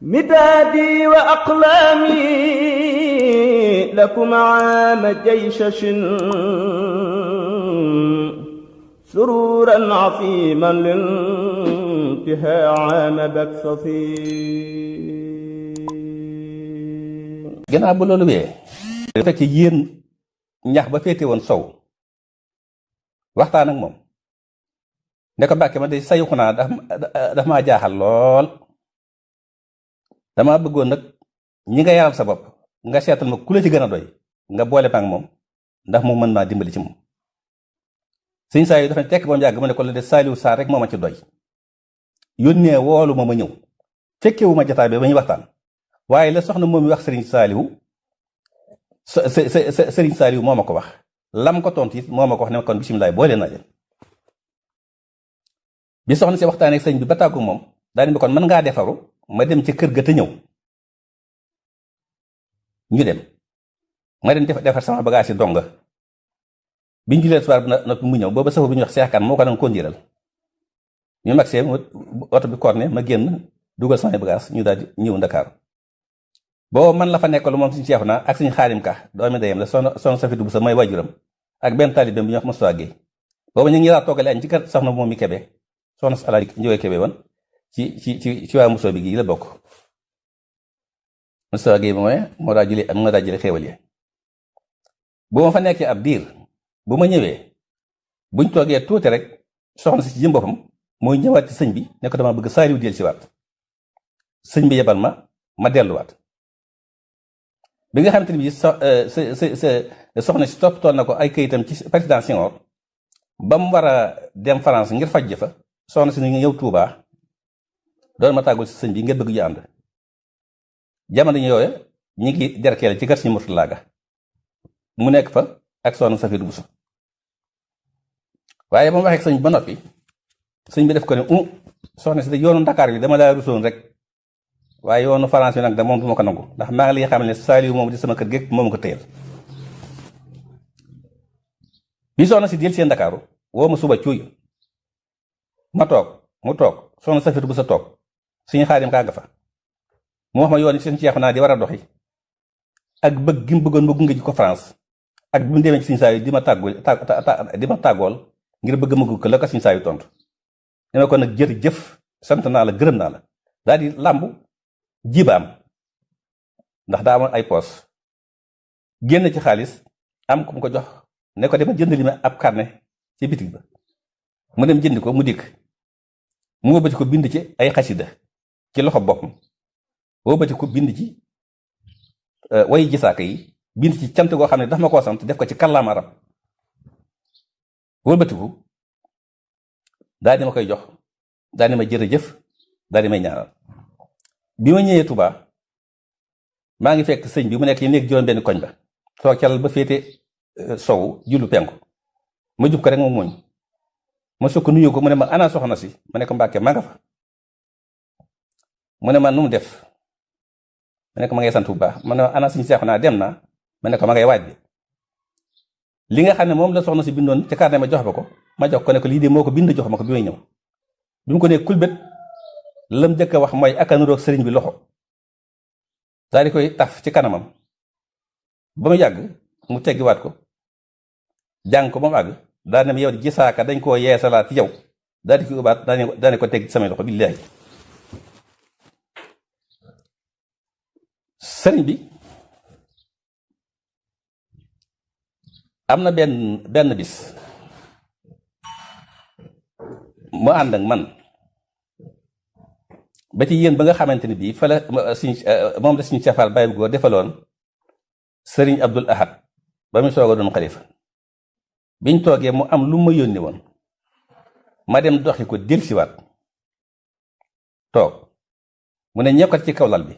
مدادي وأقلامي لكم عام جيشش سرورا عظيما للانتهاء عام بكسفي. gannaaw bu loolu wee fekk yéen ñax ba féete woon sow waxtaan ak moom ne ko Mbàkke ma day sayuxu naa daf maa jaaxal lool, dama bëggoon nag ñi nga yaral sa bopp nga seetal ma ku la ci gën a doy nga boole ma ak moom ndax mu mën maa dimbali ci moom. sëñ saa yu dafa tekk ba mu yàgg ma ne ko la de Saaliwu Saar rek moo ma ci doy, yónnee woolu ma ñëw fekkewu ma jotaay bi ba ñu waxtaan, waaye la soxna moom mi wax sëriñ Saaliwu sëriñ Saaliwu moo ma ko wax, lam ko tontu it moo ma ko wax ne kon bisimilah boole naa leen. bi soxna si waxtaanee ak sëñ bi ba tàggu moom daal di kon mën ngaa defaru ma dem ci kër ga te ñëw. ñu dem ma dem defar sama bagage yi donga biñ julee soir na mu ñëw booba safa bu ñuy wax seexkan moo ko doon kondiral ñu mag see oto bi korne ma génn dugal sama bagage ñu daal di ñëw Ndakaaru. booba man la fa nekk lu moom suñu seexu naa ak suñu Xaadim Ka doomi ndeyam la soxna Safitu bu sa may wajuram ak benn taalibeem bi ñuy wax Moustapha Guèye. booba ñu ngi laa toggale añ ci kër soxna moom mi Kebe, soxna si Alaaji Njóoge Kebe woon ci waa Moussa bi gii la bokk. Moustapha Guèye moo daa jële xéewal yi. bu ma fa nekkee ab diir bu ma ñëwee buñ toogee tuuti rek soxna si ci jëm boppam mooy ñëwaat ci sëñ bi ne ko dama bëgg Saaliw del si waat. sëñ bi yebal ma delluwaat. bi nga xamante ni bii soxna si toppatoon na ko ay kayitam ci président Senghor ba mu war a dem France ngir faj fa soxna si ni ñëw Touba doon ma tàggul si sëñ bi ngir bëgg ñu ànd. jamono yooyu ñi ngi derkeel ci kër si Murtala ga mu nekk fa ak soxna Safiru Buso. waaye ba mu waxee ak sëñ bi ba noppi sëñ bi def ko ne soxna si de yoonu Ndakaar bi dama laa rusoon rek, waaye yoonu France bi nag da moom du ma ko nangu ndax maa ngi lay xam ne Saaliw moom di sama kër gépp moom ko téyel. bi soxna si del seen Ndakaaru woo ma suba cuuy ma toog mu toog soxna Safiru Buso toog suñu Xaadim Ka nga fa mu wax ma yoon seen ceexu naa di war a doxi ak bëgg gi mu bëggoon ma gunge ji ko France ak bi mu demee ci suñu saa yu di ma tàggool ngir bëgg ma gunge la ko suñu saa yu tontu. dama ko nag jërëjëf sant naa la gërëm naa la daal di làmb jibaam ndax daa amoon ay poos génn ci xaalis am ku mu ko jox ne ko dama jënd li ma ab carnet ci bitig ba mu dem jëndi ko mu dikk mu wëbbati ko bind ci ay xasida ci loxo boppam wëbbati ko bind ci way gisaaka yi bind ci cant goo xam ne daf ma koo sant def ko ci kàllaam arab wëlbatiku daal di ma koy jox daal di ma jërëjëf daal di may ñaanal. bi ma ñëwee Touba maa ngi fekk sëñ bi mu nekk yi nekk juróom benn koñ ba toog calal ba féete sowu jullu penku ma jub ko rek moom muñ ma sukk nuyu ko mu ne ma ana soxna si ma ne ko Mbàkke ma nga fa mu ne ma nu mu def ma ne ko ma ngay sant bu baax ma ne ana suñu seexu naa dem naa ma ne ko ma ngay waaj bi li nga xam ne moom la soxna si bindoon ca carnet ma jox ba ko ma jox ko ne ko lii de moo ko bind jox ma ko bi may ñëw bi mu ko ne kulbét lam jëkk a wax mooy aka nuroog sëriñ bi loxo daal di koy taf ci kanamam ba mu yàgg mu teggiwaat ko jàng ko ba mu àgg daal ne ma yow di gisaaka dañ koo yeesalaat ci yow daal di koy ubaat daane ko teg samay loxo billaahi. sëriñ bi am na benn bis mu ànd ak man ba ci yéen ba nga xamante ni bii fa la moom la suñu cafal bàyyi bu góor defaloon sëriñ Abdul Ahad ba mu soog a doon xalifa biñ toogee mu am lu ma yónni woon ma dem doxi ko delsiwaat toog mu ne ñekkat ci kaw lal bi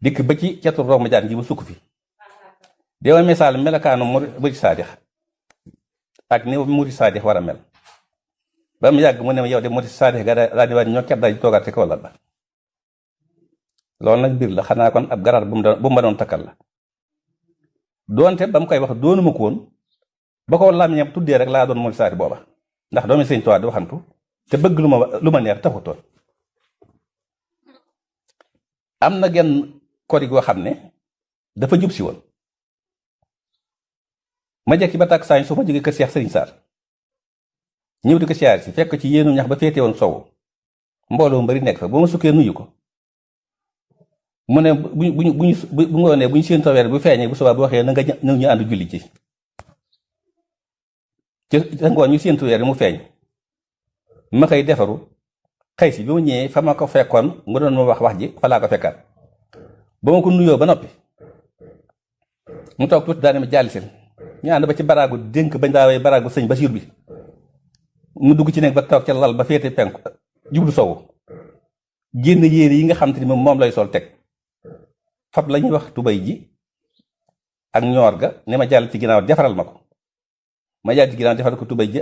dikk ba ci catu roog ma jaan ji mu sukk fi dewa misaal melakaanu murid saadix ak ni murid saadix war a mel ba mu yàgg mu ne yow de murid saadix ga daa di waat ñokket daal di toogaat ci kaw lal ba. loolu nag mbir la xanaa kon ab garaat bu ma doon takkal la doonte ba mu koy wax doonuma ko woon ba ko làmmiñam tuddee rek laa doon murid saadix booba ndax doomi Sëñ Tuubaa di waxantu te bëgg lu ma neex taxutoon am na genn kori goo xam ne dafa jub si woon ma jekki ba tàkk saañ su ma jógee kër Seex Sëriñ Saar ñëw di ko siyaar si fekk ci yéenu ñax ba féete woon sowu mbooloo mbari nekk fa ba ma sukkee nuyu ko mu ne bu ngoonee bu ñu seen weer bu feeñee bu subaa bu waxee na nga ñëw ñu ànd julli ci ngoon ñu seen weer mu feeñ ma koy defaru xëy si bi ma ñëwee fa ma ko fekkoon mu doon ma wax ji fa laa ko fekkaat ba ma ko nuyoo ba noppi mu toog tuuti daane ma jàllisil ñu ànd ba ci baraagu dénk bañ daawee baraagu sëñ Basiir bi mu dugg ci nekk ba toog ca lal ba féete penku jublu sowu génn yére yi nga xam te ni moom lay sol teg fab la ñuy wax tubay ji ak ñoor ga ne ma jàll ci ginnaaw defaral ma ko ma jàll ci ginnaaw defaral ko tubay ji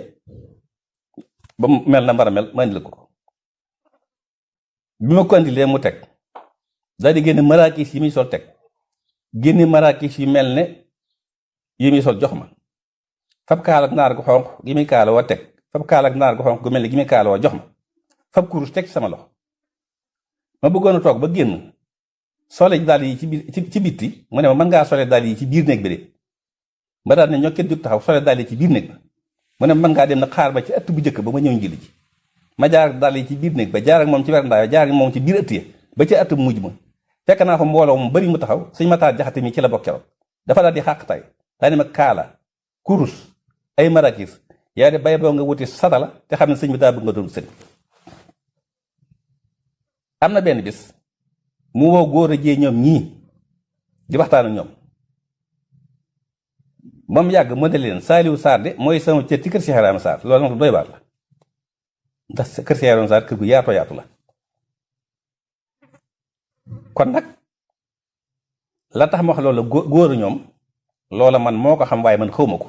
ba mu mel na mbara mel ma indil ko bi ma ko indilee mu teg daal di génne maraakis yi muy sol teg génne maraakis yi mel ne yi muy sol jox ma fab kaal ak naar gu xonq gi muy kaala woo teg fab kaal ak naar gu xonq gu mel ne gi muy kaala woo jox ma fab kurus teg ci sama loxo ma bëggoon a toog ba génn sole daal yi ci bitti mu ne ma mën ngaa sole daal yi ci biir néeg bi de ma daal ne ñoo kenn jóg taxaw sole daal yi ci biir néeg ba mu ne mën ngaa dem na xaar ba ci ëtt bu njëkk ba ma ñëw njëli ji ma jaar daal yi ci biir néeg ba jaar ak moom ci werandaay jaar ak moom ci biir ëtt ya ba ci ëtt bu mujj ma fekk naa fa mbooloo mu bari mu taxaw Sëñ Matar Jaxate mi ci la bokk keroog dafa daal di xàqtaay daa ne ma kaala kurus ay marakis yaa de bay boo nga wuti satala te xam ne sëñ bi daa bëgg nga doon sëñ am na benn bis mu woo góor a jee ñoom ñii di waxtaan ak ñoom moom yàgg mu ne leen Saaliwu Saar de mooy sama cër ci kër Cheikh Ibrahima Sarr loolu nag doy waar la ndax kër Cheikh Ibrahima Sarr kër gu yaatoo yaatu la kon nag la tax ma wax loolu góor a ñoom loola man moo ko xam waaye man xawma ko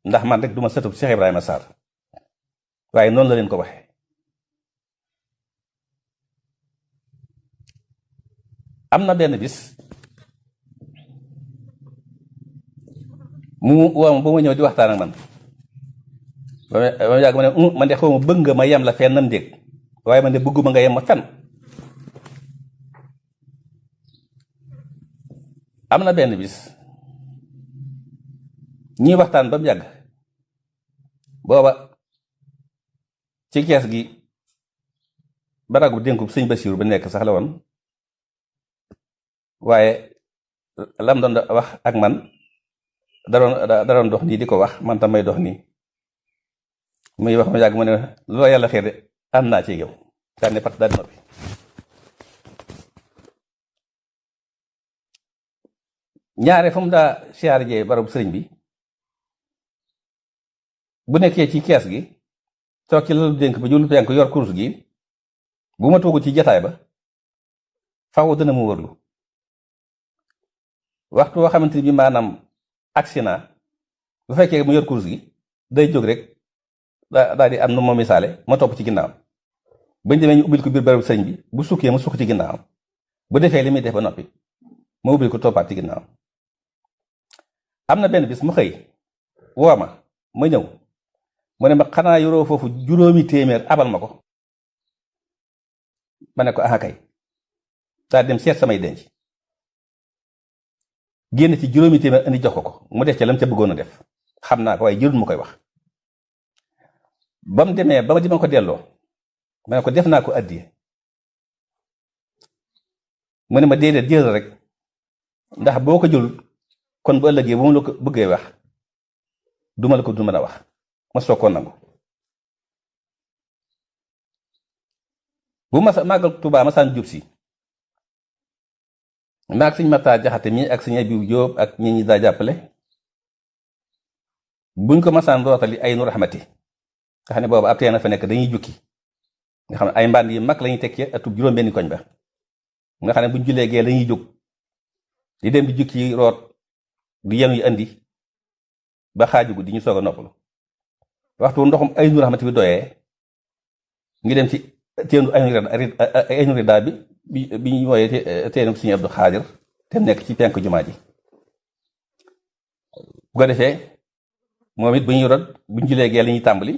ndax man rek duma sëtub Cheikh Ibrahima Sarr waaye noonu la leen ko waxe am na benn bis mu woo ba ma ñëw di waxtaan ak man ba ma yàgg ma ne man de xaw ma bëgg nga ma yem la fenn nam dégg waaye man de bëgguma nga yem ma fenn am na benn bis ñuy waxtaan ba mu yàgg booba ci kees gi baragu dénku sëñ Basiiru ba nekk sax la woon waaye lam doon wax ak man da doon dox nii di ko wax man tam may dox nii muy wax ma yàgg mu ne loo yàlla xëy de am naa ci yow daa ne pat daal di noppi ñaare fu mu daa siyaar jee barabu sëriñ bi bu nekkee ci kees gi toog ci lalu dénk ba julu penk yor kurus gi bu ma toogu ci jataay ba faw dana mu wërlu waxtu woo xamante ni bi maanaam accident bu fekkee mu yor kurus gi day jóg rek daal di am na moo misaale ma topp ci ginnaaw bañ demee ñu ubbil ko biir barabu sëriñ bi bu sukkee mu sukk ci ginnaaw bu defee li muy def ba noppi ma ubbil ko toppaat ci ginnaaw am na benn bis mu xëy woo ma ñëw mu ne ma xanaa yoroo foofu 500 abal ma ko ma ne ko aha kay daal dem seet samay denc génn ci 500 indi jox ko mu def ca lam ca bëggoon a def xam naa ko waaye jërul mu koy wax ba mu demee ba ma di ma ko delloo ma ne ko def naa ko addiye mu ne ma déedéet jël rek ndax boo ko jël kon bu ëllëgee bu mu la ko bëggee wax duma la ko du mën a wax ma soog koo nangu bu ma màggal Tuubaa masaan jub si maag Sëñ Matar Jaxate mi ak Sëñ Abibu Jóob ak ñi daa jàppale buñ ko masaan rootali ay nu raxmati nga xam ne boobu ab teen a fa nekk dañuy jukki nga xam ne ay mbànd yi mag lañuy tekkee atub juróom-benni koñ ba nga xam ne buñ julee gee lañuy jóg di dem di jukki root di yenu yi andi ba xaaju guddi ñu soog a noppalu waxtu ndoxum ay nu raxmati bi doyee ngi dem ci teenu ay nu rida bi ñu wooyee teenu Sëñ Abdu Xaadir te nekk ci penk jumaa ji bu ko defee moom it bu ñuy root buñ julee gee la ñuy tàmbali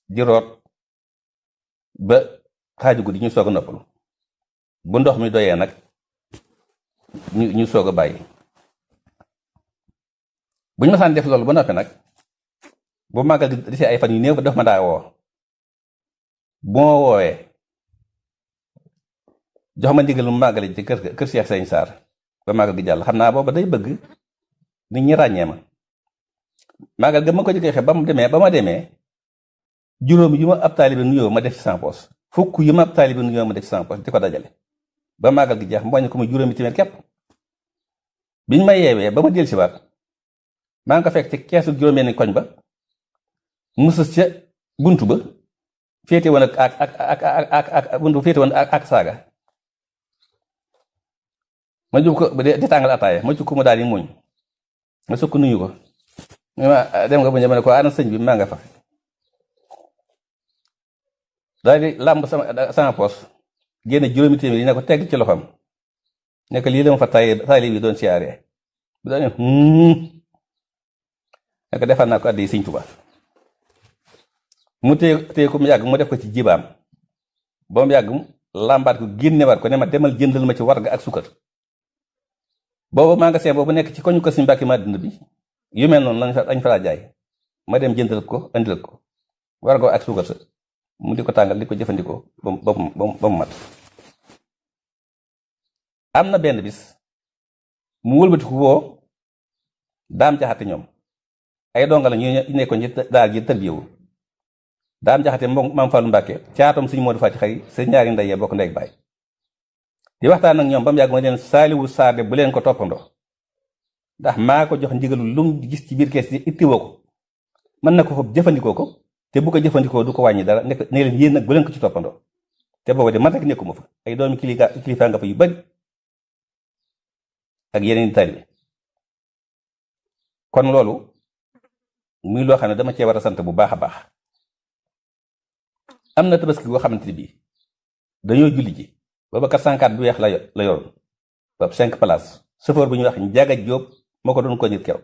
di root ba xaaju guddi ñu soog a noppalu bu ndox mi doyee nag ñu soog a bàyyi. bu ñu masaan def loolu ba noppi nag bu màggal di desee ay fan yu néew daf ma daa woo bu ma woowee jox ma ndigal mu màggale ci kër Cheikh Sëñ Saar ba màggal gi jàll. xam naa booba day bëgg nit ñi ràññee ma. màggal ga ma ko jëkkee xe ba ma demee juróom yu ma ab taalibe nuyoo ma def ci sama poos, fukk yu ma ab taalibe nuyoo ma def ci sama poos di ko dajale ba màggal gi jeex mboñ ko mu juróomi téeméer képp. biñ ma yeewee ba ma del si waat maa ngi ko fekk ci keesu juróom-benni koñ ba mu sës ca buntu ba féete woon ak buntu féete woon ak saaga. ma jub ko di tàngal ataaya ma jub ko mu daal di muñ ma sukk nuyu ko ma dem nga bu ñëw ne ko ana sëñ bi maa nga fa. daal di làmb sama poos génne juróomi téeméer yi ne ko tegg ci loxoom ne ko lii la ma fa taali bi doon siyaaree bu daal ne ko defal naa ko addi Sëñ Tuubaa. mu téye ko mu yàgg mu def ko ci jibaam ba mu yàgg làmbaat ko génnewaat ko ne ma demal jëndal ma ci warga ak sukkar. boobu magasin boobu nekk ci koñu ko Sëñ Mbàkke Madina bi yu mel noonu lañ fa laa jaay ma dem jëndal ko andil ko warga ak sukkar sa mu di ko tàngal di ko jëfandikoo ba mu mat. am na benn bis mu wëlbatiku woo daam jaxate ñoom ay donga la ñu nekkoon ci daal ji tërbiyewu. daam jaxate maam Fallu Mbàkke caatam Sëñ Moodu Faati Xari seen ñaari ndey yee bokk ndey ak baay di waxtaan ak ñoom ba mu yàgg ma leen Saaliwu Saar bu leen ko toppandoo ndax maa ko jox ndigalu lu mu gis ci biir kees yi ittiwoo ko mën na ko foofu jëfandikoo ko te bu ko jëfandikoo du ko wàññi dara ne leen yéen nag bu leen ko ci toppandoo. te booba de man rek nekkuma fa ay doomi kilifa nga fa yu bari ak yeneen taalibe. kon loolu muy loo xam ne dama cee war a sant bu baax a baax. am na tabaski boo xamante ne bii dañoo julli ji booba 404 bu weex la yor ba 5 places chauffeur bu ñuy wax Njaga Jóob moo ko doon ko nit kew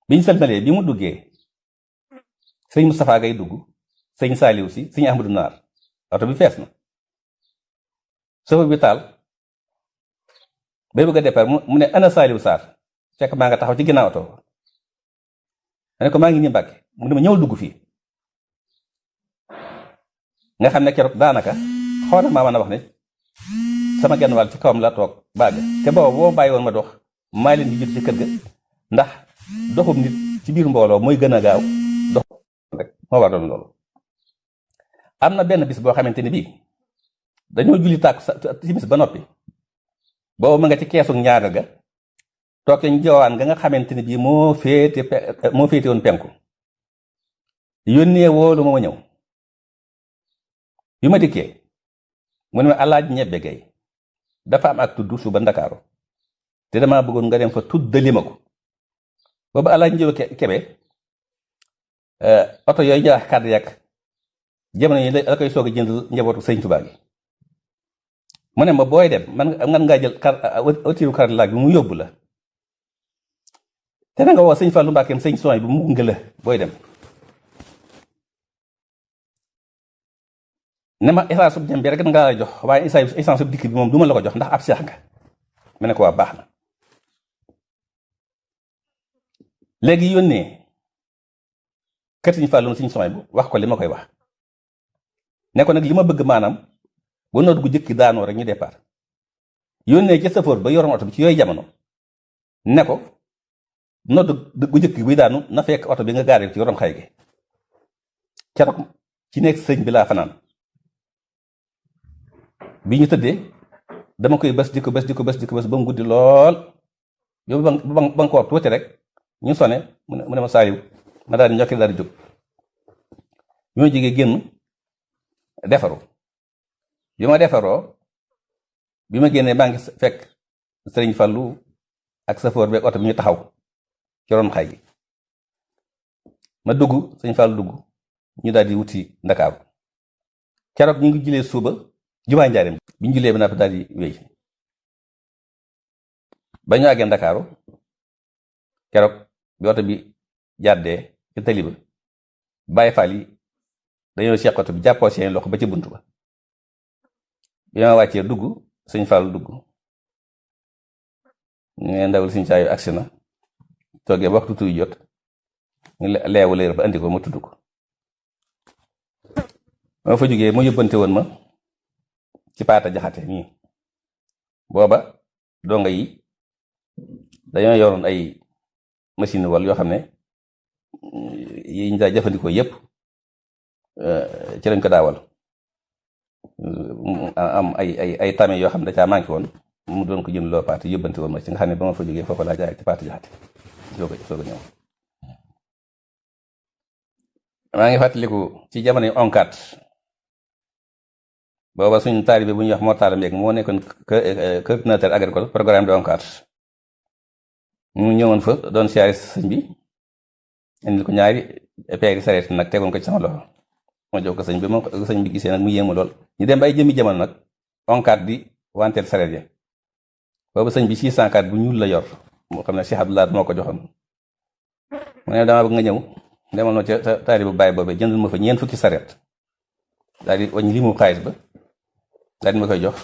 biñ salmalee bi mu duggee sëñ Moustapha Gay dugg sëñ Saaliw si sëñ Ahmadu Naar oto bi fees na chauffeur bi taal bay bëgg a départ mu ne ana Saaliw Saar fekk maa nga taxaw ci ginnaaw oto ma ne ko maa ngi nii Mbàkke mu ne ma ñëwal dugg fii nga xam ne keroog daanaka xaw na maa mën a wax ne sama genn wàll ci kawam la toog baaga te booba boo bàyyi woon ma dox maa leen di jot ci kër ga ndax doxum nit ci biir mbooloo mooy gën a gaaw dox rek moo war doon loolu. am na benn bis boo xamante ni bii dañoo julli tàkku timis ba noppi boobu ma nga ci keesu ñaareel ga toog ci njowaan nga xamante ni bii moo féete woon penku yónnee woolu ma ñëw. bi ma dikkee mu ne ma Alaaj Ñebbe Gay dafa am ak tudd suba Ndakaaru te damaa bëggoon nga dem fa tuddali ma ko. boobu Alaaj Ñebbe Kebe oto yooyu ñu wax kàddu yàq jamono yi la koy soog a jënd njabootu Sëñ Tuubaa gi mu ne ma booy dem man ngaa jël otiru kar laaj bi mu yóbbu la te na nga woo Sëñ Fallu Mbàkkeem Sëñ Sooy bi mu gunge la booy dem. ne ma essence sub jëm bi rek nga la jox waaye essence sub dikk bi moom du ma la ko jox ndax ab seex nga ma ne ko waa baax na. léegi yónnee kër Sëñ Fallu Sëñ Sooy bu wax ko li ma koy wax ne ko nag li ma bëgg maanaam bu noot gu jëkki daanoo rek ñu départ. yónnee ca safoor ba yoroon oto bi ci yooyu jamono ne ko noot gu jëkk buy daanu na fekk oto bi nga gaaree ci yorom xay gi keroog ci nekk sëñ bi laa fanaan. bi ñu tëddee dama koy bës di ko bës ba mu guddi lool yow ba nga ko wax tuuti rek ñu sone mu ne ma Saaliw ma daal di ñokki daal di jóg bi ma jógee génn defaru bi ma defaroo bi ma génnee maa ngi fekk Sëriñ Fallu ak safoor beeg oto bi ñu taxaw ci ron xay gi ma dugg Sëriñ Fallu dugg ñu daal di wuti Ndakaaru keroog ñu ngi julee suba jumaa Njaaréem bi ñu julee ba daal di wéy ba ñu àggee Ndakaaru keroog bi oto bi jàddee ci tali ba Baay Faal yi dañoo seq oto bi jàppoo seen loxo ba ci bunt ba bi ma wàccee dugg sëñ Fall dugg ñu ne ndawul sëñ Saayu agsi na toogee waxtu tuy jot ñu leewu leer ba andi ko mu tudd ko ma fa jógee mu yóbbante woon ma ci Paata Jaxate nii booba donga yi dañoo yoroon ay machine wal yoo xam ne yi ñu daa jëfandikoo yépp ci lañ ko daawal am ay tame yoo xam ne da caa manqué woon mu doon ko jënd loo Paata yóbbante woon ma ci nga xam ne ba ma fa jógee foofu laa jaay ci Paata Jaxate soo ko ñëw maa ngi fàttaliku ci jamono yi onkat booba suñ taalibe bu ñuy wax Mortala Mbeg moo nekkoon coordinateur agricole programme de onkat mu ñëwoon fa doon siyaare sëñ bi indil ko ñaari peeri sareet nag tegoon ko ci sama loxo ma jox ko sëñ bi moom sëñ bi gisee nag mu yéemu lool ñu dem ba ay jëmi jamono nag onkat di wanteer sareet ya boobu sëñ bi 604 bu ñuul la yor moo xam ne Cheikh Abdoulaye moo ko joxoon mu ne dama bëgg nga ñëw demal ma ca taalibu baay boobee jëndal ma fa ñeent fukki sareet daal di wañ li mu xaalis ba daal di ma koy jox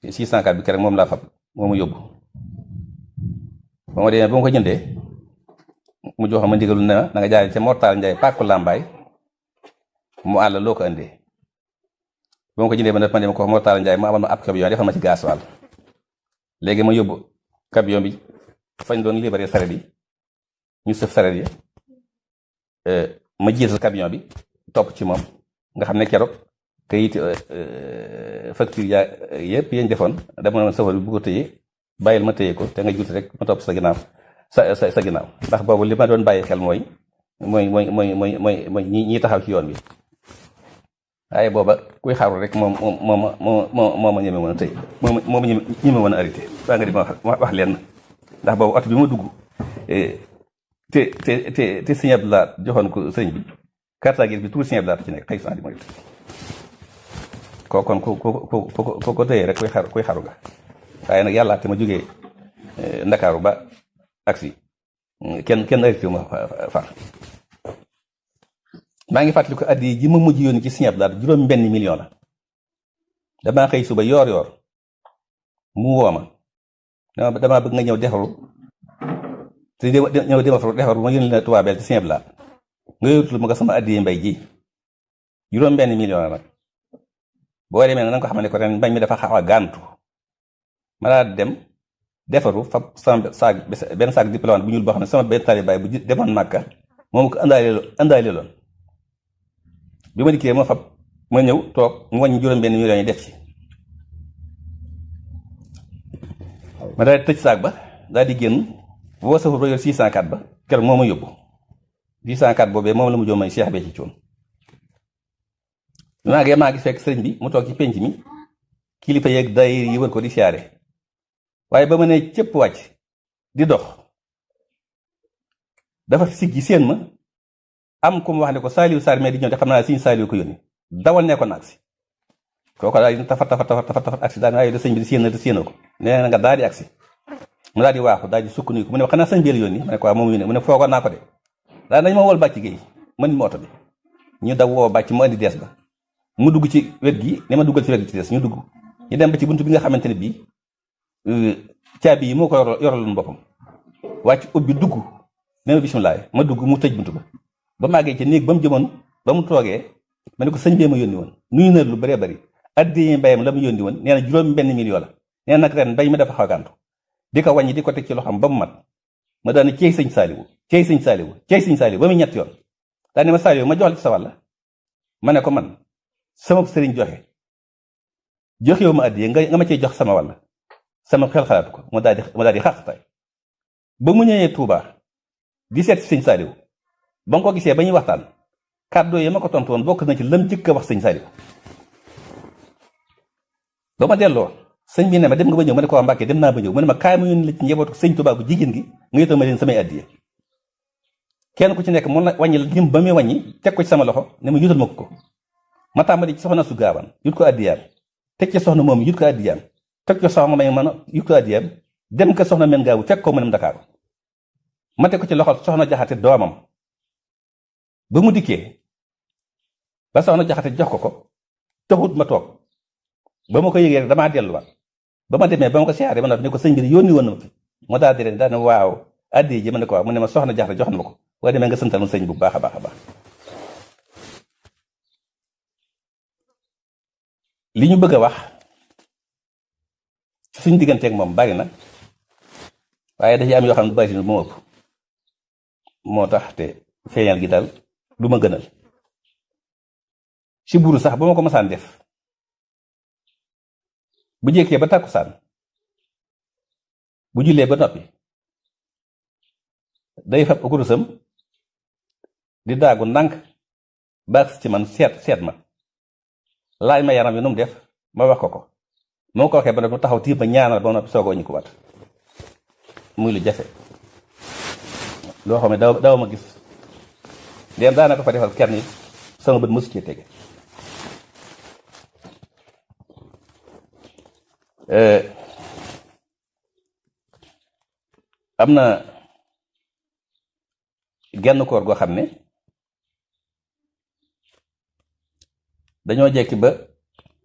604 bi keroog moom laa fab moo mu yóbbu ba ma demee ba ma ko jëndee mu jox ma ndigalu ne na nga jaay ca Mortal Njaay pàkku làmbaay mu àll loo ko indee ba ma ko jëndee ba def ma dem ko Mortal Njaay mu amal ma ab camion defal ma ci gasoil léegi ma yóbbu camion bi fañ doon libéré sareet yi ñu sëf sareet yi ma jiital camion bi topp ci moom nga xam ne keroog kayit facture yaa yëpp yéen defoon dama ne safar bi bu ko tëyee bàyyil ma tëyee ko te nga juuti rek ma topp sa ginnaaw sa ginnaaw ndax boobu li ma doon bàyyi xel mooy ñi taxaw ci yoon bi waaye booba kuy xaru rek moo ma ñeme woon a tëy moo ma ñeme woon a arrêté waa nga di ma wax leen ndax boobu oto bi ma dugg te Sëñ Abdou Lahad joxoon ko sëñ bi carte grise bi tout Sëñ Abdou Lahad ci nekk xëy san di moytu kon ko tëyee rek kuy xaru nga waaye nag yàlla te ma jógee Ndakaaru ba agsi kenn arrêté wu ma far maa ngi fàttali ko addi ji ma mujj yoon ci Sëñ Abdou Lahad juróom benn million la damaa xëy suba yoor mu woo ma damaa bëgg nga ñëw defaru te ñëw defaru ma yónni la tubaabeel ci Sëñ Abdou Lahad nga yóotul ma ko sama addi mbay ji juróom benn million la nag boo demee na nga ko xam ne ko ren mbañ mi dafa xaw a gàntu ma daal dem defaru fab sama saag benn saag diplôme bu ñuul boo xam ne sama benn taalibaay bu demoon Màkka moom ko andaale loon bi ma dikkee ma fab ma ñëw toog mu wàññi juróom benn million yi def ci ma daal di tëj saag ba daal di génn boo safar ba yor 604 ba keroog moo ma yóbbu 604 boobee moom la mu jox may Cheikh Béthio Thioune maa ngi fekk sëriñ bi mu toog ci penc mi kilifa yeeg daayira yi wër ko di siyaare waaye ba ma ne cëpp wàcc di dox dafa siggi seen ma am ku mu wax ne ko Saliou Sarr mais di ñëw te xam naa Sëñ Saliou ko yónni dawal ne ko naag si kooku daal di tafat agsi daal waaye da sëñ bi di séenal ko nee na nga daal di agsi mu daal di waaxu daal di sukkandiku mu ne xanaa sëñ bi la yónni ma ne ko waaw moom yónni mu ne foogoon naa ko de daal nañ ma wol bàcc géey mën ma oto bi ñu daw woo bàcc mu andi dees ba mu dugg ci wet gi ne ma duggal ci wet gi ci des ñu dugg ñu dem ba ci buntu bi nga xamante ne bii caabi yi moo ko yoraloon boppam wàcc ubbi dugg ne ma bisimilah ma dugg mu tëj buntu ba màggee ci néeg ba mu jëmoon ba mu toogee ma ne ko sëñ bee ma yónni woon nuyu na lu bëree bëri addi mbayam la mu yónni woon nee na juróom benn million la nee na nag ren mbay mi dafa xaw a gàntu di ko wàññi di ko teg ci loxam ba mu mat ma daane ceey sëñ Saaliwu ba muy ñett yoon daane ma Saaliwu ma jox la ci sa wàll ma ne ko man sama sëriñ joxe yow ma addi nga ma cee jox sama wàll sama xel xalaatu ko ma daal di xaqtaay ba mu ñëwee Touba di seet si sëñ Saaliwu ba nga ko gisee ba ñuy waxtaan kàddu yi ma ko tontu woon bokk na ci lam jëkk a wax sëñ Saaliwu ba ma delloo sëñ bi ne ma dem nga ba ñëw ma ne ko waa Mbàkke dem naa ba ñëw mu ne ma kaay ma yónni la ci njabootu sëñ Touba bu jigéen gi nga yótal ma leen samay addiya kenn ku ci nekk mun na wàññi la lim ba muy wàññi teg ko ci sama loxo ne ma yutal ma ko ma tàmbali ci soxna su gaawaan yut ko addiyaam teg ci soxna moom yut ko addiyaam teg ci soxna may mën a yut ko addiyaam dem ko soxna men gaawu fekk ko mu dem Dakar ma teg ko ci loxo soxna Jaxate doomam ba mu dikkee ba soxna Jaxate jox ko taxut ma toog ba ma ko yëgee rek damaa delluwaat ba ma demee ba ma ko siyaaree ba noppi ne ko sëñ bi yónni woon na ma fi mu daal di daal ne waaw addi ji ma ne ko waaw mu ne ma soxna Jaxate jox na ma ko boo demee nga santal ma sëñ bu baax a baax a baax. li ñu bëgg a wax ci suñ digganteeg moom bari na waaye da ci am yoo xam ne bari na moo ëpp moo tax te feeñal gi daal du ma gënal ci buru sax ba ma ko masaan def bu jékkee ba tàkkusaan bu jullee ba noppi day fab kurusam di daagu ndànk baax ci man seet ma laaj ma yaram bi nu mu def ma wax ko moo ko waxee ba noppi mu taxaw tiim ma ñaanal ba noppi soogoo ñu ko wat muy lu jafe loo xam ne daw ma gis dem daanaka fa defal kenn it sama bët mësu cee tege am na genn koor goo xam ne dañoo jekki ba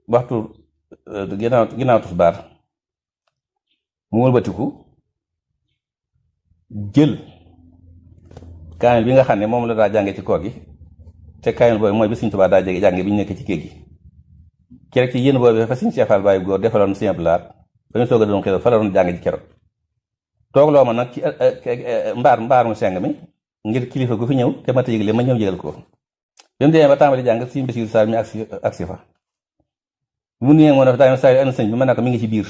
waxtu ginnaaw tisbaar mu wëlbatiku jël kaamil bi nga xam ne moom la daa jànge ci koor gi te kaamil boobu mooy bi Sëñ Tuubaa daa jànge bi ñu nekk ci géej gi keroog ci yéen boobu fa Sëñ Cheikh Fall Baye góor defaloon Sëñ Abdou Lahad ba ñu soog a doon xelal fa la doon jànge ci keroog toogloo ma nag ci mbaarum seng mi ngir kilifa gu fi ñëw te ma ta yëgle ma ñëw yëgal ko bi mu demee ba tàmbali jàng Sëñ Basiiru Saar mi agsi fa mu nuyee moo def daal saa ana sëñ bi ma ne ko mi ngi ci biir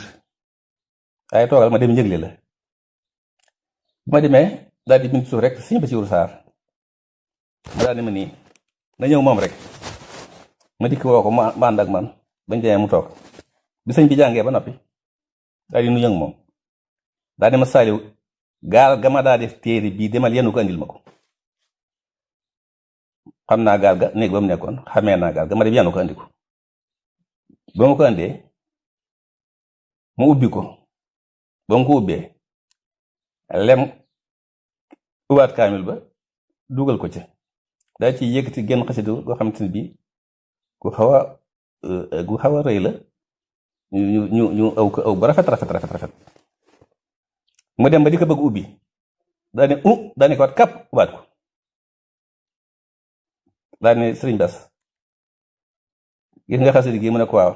waaye toogal ma dem yëgle la bu ma demee daal di bind suuf rek Sëñ Basiiru Saar ma daal di ma nii na ñëw moom rek ma dikk woo ko ma ànd ak man bañ demee mu toog bi sëñ bi jàngee ba noppi daal di nuyu ak moom daal di ma saaliw gaal ga ma daa def téere bii demal yenn ko andil ma ko xam naa gaal ga néeg ba mu nekkoon xamee naa gaal ga ma dem yenn ko andi ko ba ma ko andee mu ubbi ko ba mu ko ubbee lem ubaat kaamil ba dugal ko ca daal ci yëkkati genn xasida goo xamante ne bii gu xaw a rëy la ñu aw ba rafet mu dem ba di ko bëgg ubbi daa ne daa ne ko waat kàpp ubaat ko daa ne sëriñ Bas gis nga xasida gi mu ne ko waaw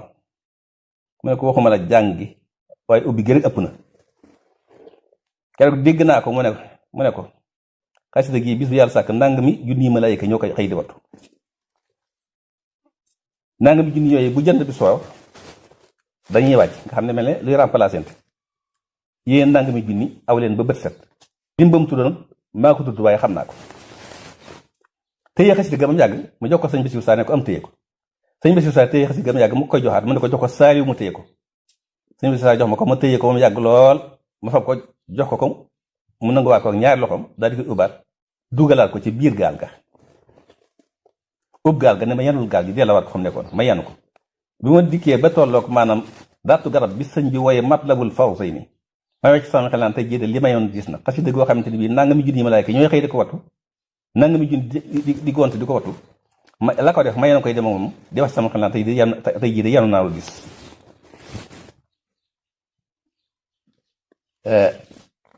mu ne ko waxuma la jàng gi waaye ubbi gi rek ëpp na keroog dégg naa ko mu ne ko xasida gi bis bu yàlla sàkk nangami junni malaayika ñoo koy xëy di wattu nangami junni yooyu bu jant bi soow dañuy wàcc nga xam ne mel ne luy remplacer yéen nangami junni aw leen ba bët set lim ba mu tuddoon maa ko tudd waaye xam naa ko téye xasida ga mu yàgg mu jox ko sëñ Basiiru Saar ne ko am téye ko sëñ Basiiru Saar téye xasida ga mu yàgg mu koy joxaat mu ne ko jox ko Saaliw mu téye ko sëñ Basiiru Saar jox ma ko ma téye ko ba mu yàgg lool ma fab ko jox ko mu nanguwaat ko ak ñaari loxoom daal di koy ubbaat dugalaat ko ci biir gaal ga ub gaal ga ne ma yanul gaal gi dellawaat ko xam nekkoon ma yanu ko bi ma dikkee ba tolloog maanaam daatu garab bi sëñ bi wooye Matlabul Fawzayni ma wecc sama xel naan tey jii li ma yoon gis na xasida goo xamante ni bii nangami junni malaayka ñooy xëy di ko wattu nangami junni di gont di ko wattu ma la ko def ma yenu koy dem moom di wax sama xel naan tey jii de yanu naa lu gis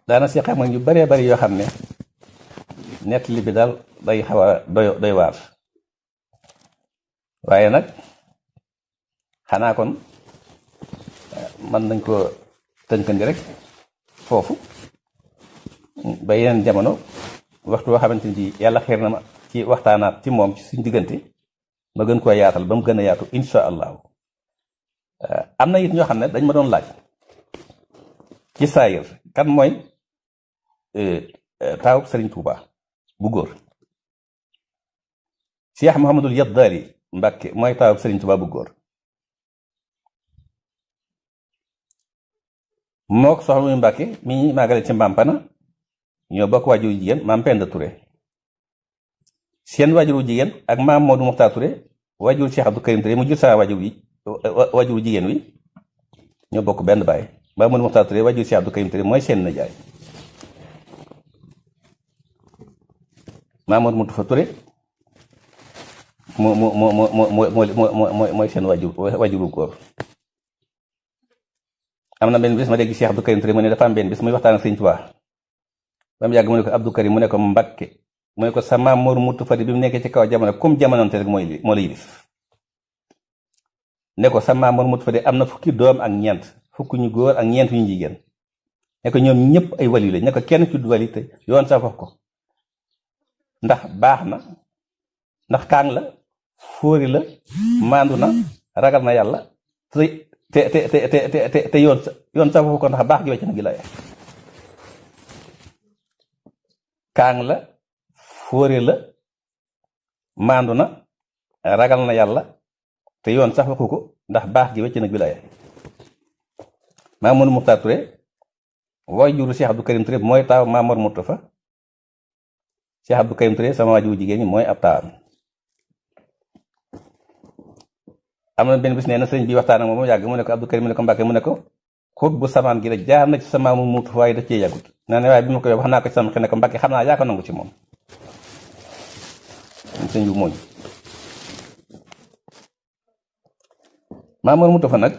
daana si xam ñu baree bari yoo xam ne nettali bi daal day xaw a doy waar waaye nag xanaa kon man nañ ko tënkandi rek foofu ba yeneen jamono waxtu woo xamante ni yàlla xeer na ma ci waxtaanaat ci moom ci suñ diggante ma gën koo yaatal ba mu gën a yaatu insha allahu am na it ñoo xam ne dañ ma doon laaj ci saayir kan mooy taawu Sëriñ Tuuba bu góor Cheikh Mouhamadul Yaddaali Mbàkke mooy taawu Sëriñ Tuuba bu góor moo ko soxna muy Mbàkke mi maagale ci Mbampana ñoo bokk waajuru jigéen maam Penda Touré seen waajuru jigéen ak maam Modou Mokhtar Touré waajuru Cheikh Abdou Karim Touré mu jur saa waajuru jigéen wi ñoo bokk benn baay maam Modou Mokhtar Touré waajuru Cheikh Abdou Karim Touré mooy seen nijaay maam Modou Moustapha Touré mooy seen waajuru góor am na benn bis ma dégg Cheikh Abdou Karim Touré mu ne dafa am benn bis muy waxtaan ak Sëñ Tuubaa ba mu yàgg mu ne ko Abdou Karim mu ne ko Mbàkke mu ne ko sa maam Mor Mutu Fadi bi mu nekkee ci kaw jamono comme jamonoonte rek moo la yilif ne ko sa maam Mor Mutu Fadi am na fukki doom ak ñeent fukki ñu góor ak ñeent ñu jigéen ne ko ñoom ñëpp ay wali la ne ko kenn ci du wali te yoon sa wax ko ndax baax na ndax kaang la fóori la maandu na ragal na yàlla te yoon sa wax ko ndax baax gi wecc na gi la kaang la fóori la maandu na ragal na yàlla te yoon sax waxu ko ndax baax gi wecc na gi la Mamour Mokhtar Touré waajuru Cheikh Abdou Karim Touré mooy taaw Mamor Moustapha Cheikh Abdou Karim Touré sama waajuru jigéen ñi mooy ab taawam. am na benn bis nee na sëñ bi waxtaan ak moom mu yàgg mu ne ko Abdou Karim mu ne ko Mbàkke mu ne ko xóot bu samaan gi la jaar na ci sa Mamor Moustapha waaye da cee yàggut naa ne waaye bi ma koy wax naa ko ci sama xel ne ko Mbàkke xam naa yaa ko nangu ci moom sëñ bi mooñ Mamor Moustapha nag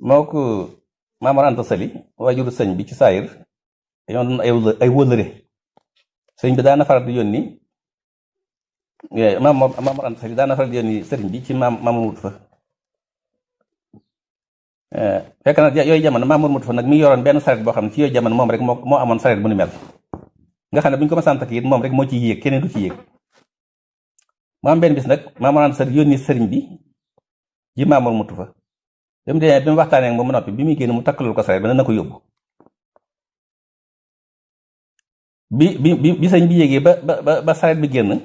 moo ko Maamor Anta Sali waajuru sëñ bi ci saayir dañoo doon ay wëllëre sëñ bi daana faral di yónni Maamor Anta Sali daana faral di yónni sëriñ bi ci Maamor Moustapha fekk na yooyu jamono Maamor Moustapha nag mi yoroon benn saret boo xam ne ci yooyu jamono moom rek moo amoon saret bu ni mel nga xam ne bu ñu ko ma sant ak it moom rek moo ci yéeg keneen du ci yéeg mu am benn bis nag Maamor Anta Sali yónni sëriñ bi ci Maamor Moustapha bi mu waxtaanee ak moom mu noppi bi muy génn mu takkalul ko saret ba na ko yóbbu bi sëñ bi yéegee ba saret bi génn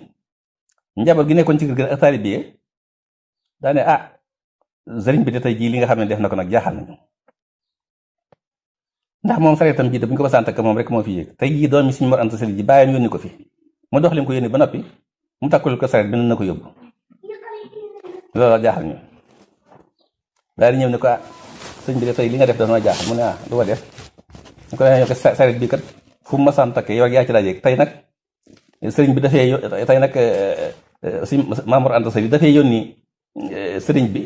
njaboot gi nekkoon ci kër gi ak taalibe bi daane sëriñ bi de tey jii li nga xam ne def na ko nag jaaxal nañu ndax moom saretam ji de bu ñu ko ba sant ak moom rek moo fi yéeg tey jii doom mi suñu Mor Anta Sali ji bàyyam yónni ko fi mu dox lim ko yónni ba noppi mu takkalul ko saret bi na ko yóbbu loolu jaaxal ñu daal di ñëw ne ko sëñ bi de tey li nga def dafa jaaxal mu ne lu ko def ñu ko defee ko saret bi kat fu mu ma sant ak yow yaa ci laa yéeg tey nag sëriñ bi dafee tey nag si Maamor Anta Sali dafee yónni sëriñ bi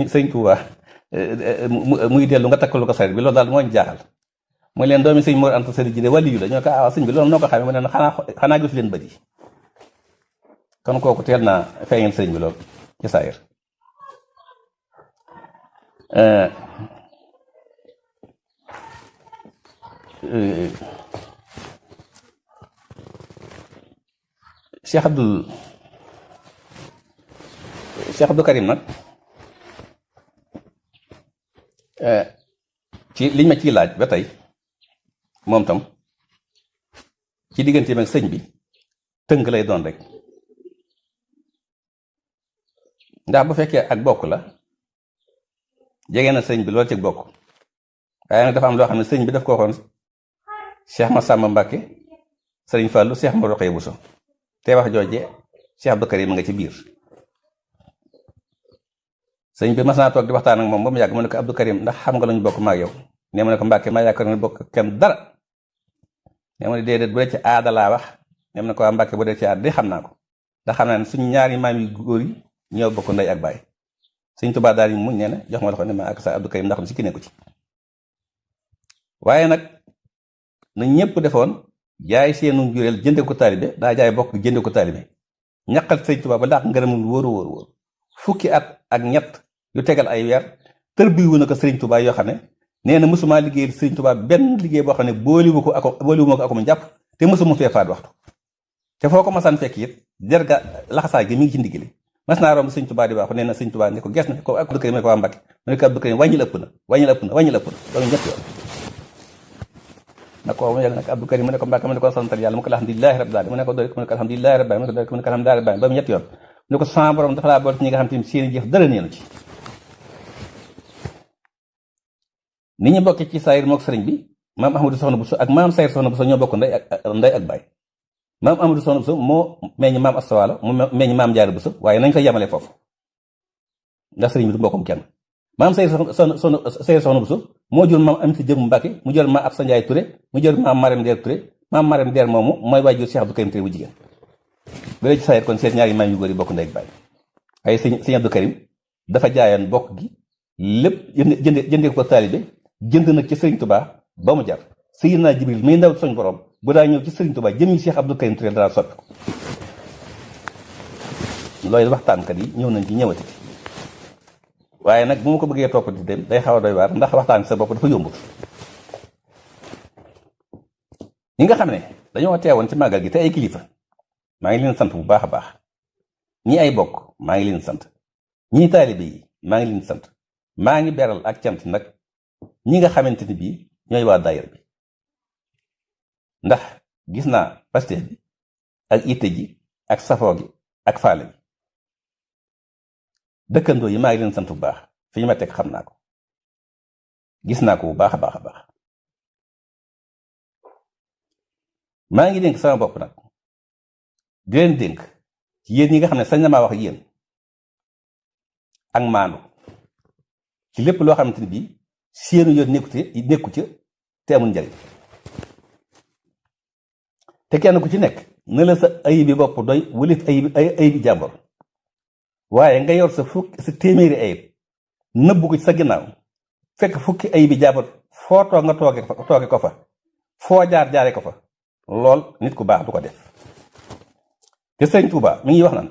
sëriñ Tuuba muy dellu nga takkalu ko saret bi loolu daal moo ñu jaaxal mooy leen doomi sëñ Mor Anta Sali ji de wàlli yu la ñoo ko sëñ bi loolu noo ko xamee mu ne xanaa gis leen bët yi kon kooku teel naa feeñal sëriñ bi loolu ci saayir Cheikh Abdou Karim nag ci liñ ma ciy laaj ba tey moom tam ci digganteem ak sëñ bi tënk lay doon rek ndax bu fekkee ak bokk la jege na sëñ bi loolu ci bokk waaye nag dafa am loo xam ne sëñ bi daf ko waxoon Cheikh Massamba Mbacke sëriñ Fallou Cheikh ma Roqee Bousso te wax jooje Cheikh Abdou Karim nga ci biir sëñ bi mas naa toog di waxtaan ak moom ba mu yàgg mu ne ko Abdou Karim ndax xam nga lañu bokk maag yow ne ma ne ko Mbacke maa yaakaar ne bokk kenn dara ne ma ne déedéet bu dee ci aada laa wax ne ma ne ko waa Mbacke bu dee ci aada de xam naa ko ndax xam naa ne suñ ñaari maam yu góor yi ñoo bokk ndey ak baay sëñ Tuubaa daal yi muñ nee na jox ma loxo ne ma ak sa Abdou Karim ndax mu si ki nekku ci waaye nag na ñëpp defoon jaay seenu njureel jënde ko taalibe daa jaay bokk jënde ko taalibe ñaqal sëñ Tuubaa ba daax ngërëmul wóor fukki at ak ñett yu tegal ay weer tërbiwu na ko sëriñ Tuubaa yoo xam ne nee na mësuma liggéey sëriñ Tuubaa benn liggéey boo xam ne booliwu ko ako mu jàpp te mësuma fee faat waxtu te foo ko masaan fekk it jarga laxasaay gi mi ngi ci ndiggali mas naa romb sëñ Tuubaa di wax nee na sëñ Tuubaa ne ko ges na ko ak Abdou Karim ne ko waa Mbàkke mu ne ko Abdou Karim wàññil ëpp na loolu ñett yoon na ko mu yàgg nag Abdou Karim mu ne ko Mbàkke mu ne ko santal yàlla mu ko alhamdulillahi rabbil alamin mu ne ko doy mu ne ko alhamdulillahi rabbil alamin mu ne ko doy mu ne ko alhamdulillahi rabbil alamin ba mu ñett yoon mu ne ko sama borom dafa laa boole ci ñi nga xam te seeni jëf dara neenu ci ni ñu bokkee ci saayir mook sëriñ bi maam Ahmadou Soxna Bousso ak maam Sayir Soxna Bousso ñoo bokk ndey ak baay maam Ahmadou Soxna Bousso moo meññ maam Astawaalo mu meññ maam Jaara Bousso waaye nañ ko yemale foofu ndax sëriñ bi du mbokkum kenn maam Sayir Soxna Bousso moo jur maam Amity Jëm Mbàkke mu jur maam Absa Njaay Touré mu jur maam Marème Deer Touré maam Marème Deer moomu mooy waajur Cheikh Abdou Karim Touré bu jigéen bu dee ci saayir kon seen ñaari maam yu góor yi bokk ndey ak baay waaye sëñ Abdou Karim dafa jaayoon bokk gi lépp jëndee ko taalibe jënd nag ci Sëriñ Tuubaa ba mu jar. Sayyidina Jibril may ndaw soñ borom bu daa ñëw ci Sëriñ Tuubaa jëmmi Cheikh Abdou Karim Touré dara soppi ko loolu waxtaankat yi ñëw nañ ci ñëwati waaye nag bu ma ko bëggee topp di dem day xaw a doy waar ndax waxtaan sa bopp dafa yombut. ñi nga xam ne dañoo teewoon ci màggal gi te ay kilifa maa ngi leen sant bu baax a baax ñi ay bokk maa ngi leen sant ñi taalibe yi maa ngi leen sant maa ngi beral ak cant nag ñi nga xamante ni bii ñooy waa daayira bi ndax gis naa pasteef bi ak itte ji ak safoo gi ak faale gi dëkkandoo yi maa ngi leen sant bu baax fi ñu ma teg xam naa ko gis naa ko bu baax a baax a baax maa ngi dénk sama bopp nag di leen dénk ci yéen ñi nga xam ne sañ na maa wax ak yéen ak maandu ci lépp loo xamante ni bii seenu yoon nekku ci te amul njariñ te kenn ku ci nekk ne la sa ayibi bopp doy wëlit ayibi jàmbor waaye nga yor sa téeméeri ayib nëbbu ko ci sa ginnaaw fekk fukki ayibi jàmbor foo toog nga tooge ko fa foo jaare ko fa lool nit ku baax du ko def te Sëriñ Tuuba mi ngi wax naan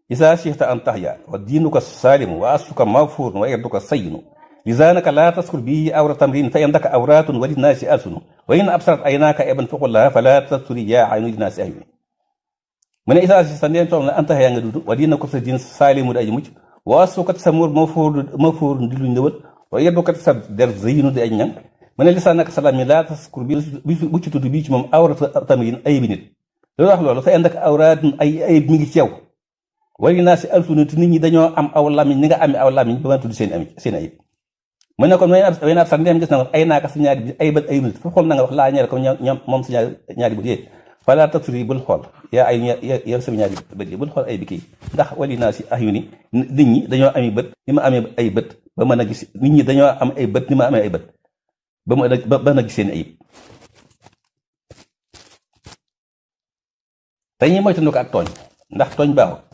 isa shixta an taxya wa diinuka saalimu wa asuka mawfuurun wa irduka sayyinu lisaanaka laa taskur bii awra tamrin fa indaka awraatun wa linnaasi alsunu wa in absarat aynaaka eban faqullaa falaa tasturi yaa aynu linnaasi aynu mu ne isa shixta ndeen toog na an taxya nga dudd wa diinuka sa diin saalimu di aji mucc wa asukat sa muur mawfuurun di luñ nëwal wa irduka sa der zayyinu di aji ñang mu ne lisaanaka salaam mi laa taskur bu ci tudd bii ci moom awra tamrin ayibi nit loolu wax loolu fa indaka awraatun ay ayib mi ngi ci yow wari naa si alsunu te nit ñi dañoo am aw lamiñ ni nga amee aw lamiñ ba ma tudd seen ayib mu ne kon way naab sax ndeem gis na ay naaka sa ñaari bi ay bët ay nit fa xool na nga wax laa ñeere ko ñoom moom sa ñaari bët yee fala tasuri bul xool yaa ay yow sa ñaari bët yi bul xool ay bi kii ndax wali naa si ayuni nit ñi dañoo ami bët ni ma amee ay bët ba mën a gis nit ñi dañoo am ay bët ni ma amee ay bët ba mën a gis seen ayib dañuy moytandu ko ak tooñ ndax tooñ baaxul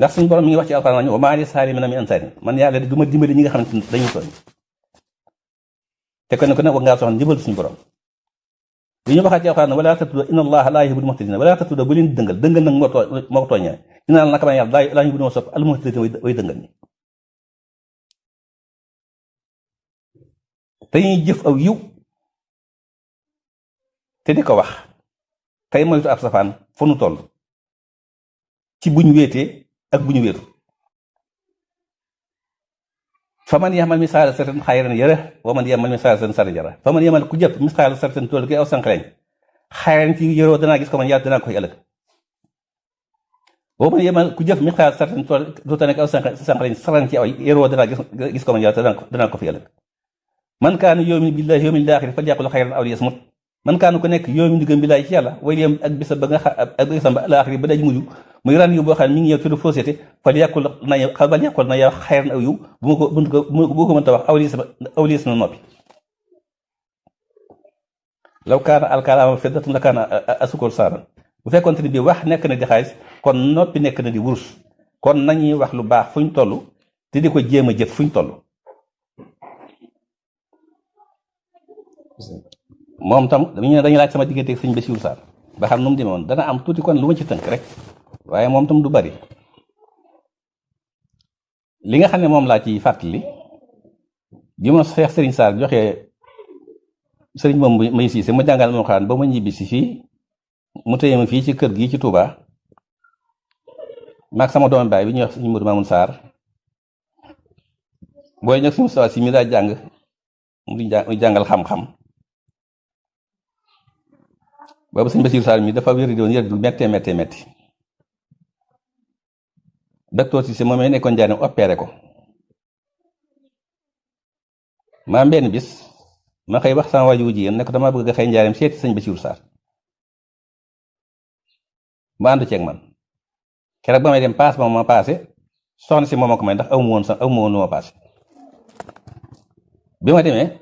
ndax suñu borom mi ngi wax ci alxuraan wa maa li saalimiina min ansaar man yàlla du ma dimbali ñi nga xamante ne dañuy tooñ te kon ku ne war ngaa soxla ndimbal suñu borom li ñu waxaat ci alxuraan wala tatrudu inna allaha laa yuhibbul mu'tadiina wala tatrudu bu leen dëngal nag moo ko tooñee dinaa la naka ma yàlla laa yuhibbu ma sopp al mu'tadiina way dëngal ñi dañuy jëf aw yiw te di ko wax tey moytu ab safaan fu nu toll ci buñ wéetee ak bu ñu wéetu fa man yaxmal misaala saratan xayran yara wa man yaxmal misaala saratan sarran yara fa man yaxmal ku jëpp misaala saratan tool gi aw sànqaleñ xayran ci yoroo danaa gis ko man yàlla danaa ko ëllëg wa man yaxmal ku jëf misaala saratan tool du nekk aw sànqaleñ sarran ci aw yoroo danaa gis ko man yàlla danaa ko fi ëllëg man kaana yu'minu billahi yawmil aaxir falyaqul xayran aw liyasmut man kaana ko nekk yow mi di gëm billaay ci yàlla way yem ak bisa ba nga ak bisam ba alaaxiri ba daj mujj muy ran yu boo xam ne mi ngi ñëw tudd société fal yàqul na yow xayran aw yiw bu ko mënta wax aw liis na noppi law kaana alkalaama fiddatan la kaana asukul saaran bu fekkoonte ni bi wax nekk na di xaalis kon noppi nekk na di wurus kon nañuy wax lu baax fuñ toll te di ko jéem a jëf fuñ toll moom tam dañuy laaj sama diggante ak sëñ Bassirou Sarr ba xam nu mu demee woon dana am tuuti kon lu ma ci tënk rek waaye moom tam du bari li nga xam ne moom laa ci fàttali bi ma Cheikh Serigne Sarr joxe sëriñ moom may siise ma jàngal moom xaan ba ma ñibbi si fii mu téye ma fii ci kër gi ci Touba maag sama doomu baay bi ñuy wax suñu Modou Mamoun Sarr booy nag suñu sawa si mi daa jàng mu jàngal xam-xam boobu sëñ Bassirou Sarr mi dafa wér di woon yër du méttee docteur Cissé moom nekkoon Njaaréem opéré ko maa benn bis ma xëy wax sama waajur jigéen ne ko dama bëgg nga xëy Njaaréem seeti sëñ Bassirou Sarr ma ànd ceeg man keroog ba may dem paas moom ma paase soxna si moom ma ko may ndax aw ma woon lu ma paase bi ma demee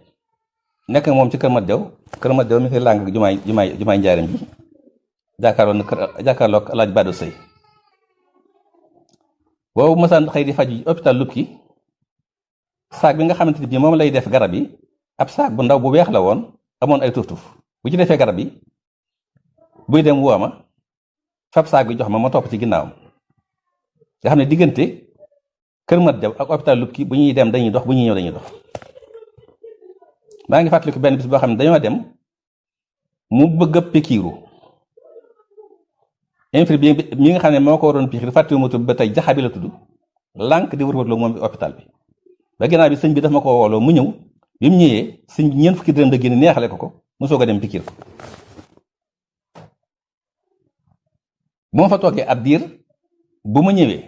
nekk moom ci kër Mat Jaw mi koy làng jumaay Njaaréem bi jàkkaarloog laaj Bado Sëy boobu masaan xëy di faju hôpital Lukki saak bi nga xamante ni bii moom lay def garab yi ab saak bu ndaw bu weex la woon amoon ay tuuf-tuuf bu ci defee garab yi buy dem woo ma fab saak bi jox ma topp ci ginnaawam nga xam ne diggante Kër Mat Jaw ak hôpital Lukki bu ñuy dem dañuy dox bu ñuy ñëw dañuy dox. maa ngi fàttaliku benn bis boo xam ne dañoo dem mu bëgg a pikiiru infirmier bi mi nga xam ne moo ko waroon pikiir fàttewu ma tudd ba tey jaxa bi la tudd lànk di wër-wër loo moom bi hôpital bi ba ginnaaw bi sëñ bi daf ma ko wooloo mu ñëw bi mu ñëwee sëñ bi ñeent fukki dërëm da génne neexale ko mu soog a dem pikiir ko bu ma fa toogee ab diir bu ma ñëwee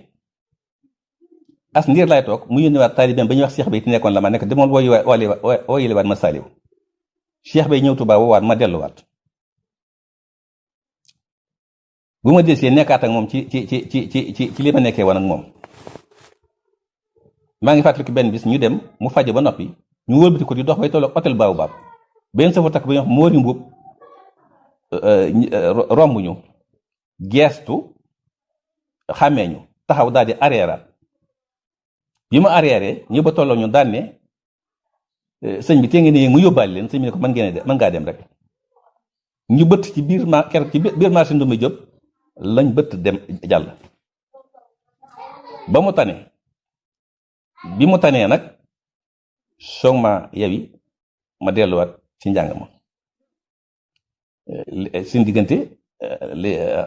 as ndiir laay toog mu yónniwaat taalibeem ba ñuy wax Cheikh Bay ti nekkoon la ma nekk demoon wooyiliwaat ma saaliw Cheikh Bay ñëw Tuubaa woowaat ma delluwaat bu ma delsee nekkaat ak moom ci li ma nekkee woon ak moom maa ngi fàttaliku benn bis ñu dem mu faje ba noppi ñu wëlbati ko di dox bay tolloog hôtel Baobab benn safa takk ba ñuy wax Moori Mbub romb ñu geestu xàmmee ñu taxaw daal di arrière bi ma arrière ñu ba tolloo ñu daan ne sëñ bi tee ngeen ne mu yóbbaale leen sëñ bi ne ko mën ngaa dem rek ñu bëtt ci biir keroog ci biir marché Ndoumbé Diop lañ bëtt dem jàll ba mu tane bi mu tanee nag soog ma yewi ma delluwaat ci njàng ma suñ diggante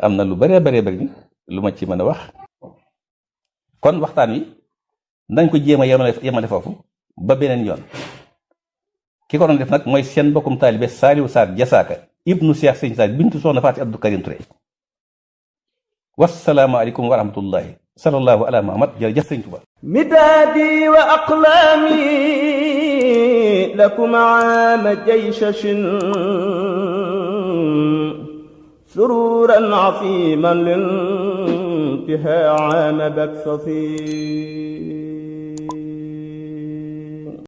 am na lu bëree bari lu ma ci mën a wax kon waxtaan wi nañ ko jéem a yemale foofu ba beneen yoon ki ko doon def nag mooy seen mbokkum taalibe Saliou Sarr Jasaaka ibnu Cheikh Sëñ Sarr bintu soxna Faati Abdou Karim Touré wassalaamu aleykum wa rahmatullahi sallallahu ala Muhammad jërëjëf Sëñ Tuba midaadi wa aqlaami lakum aama jaysashin sururan afiman lintihaa aama baksasi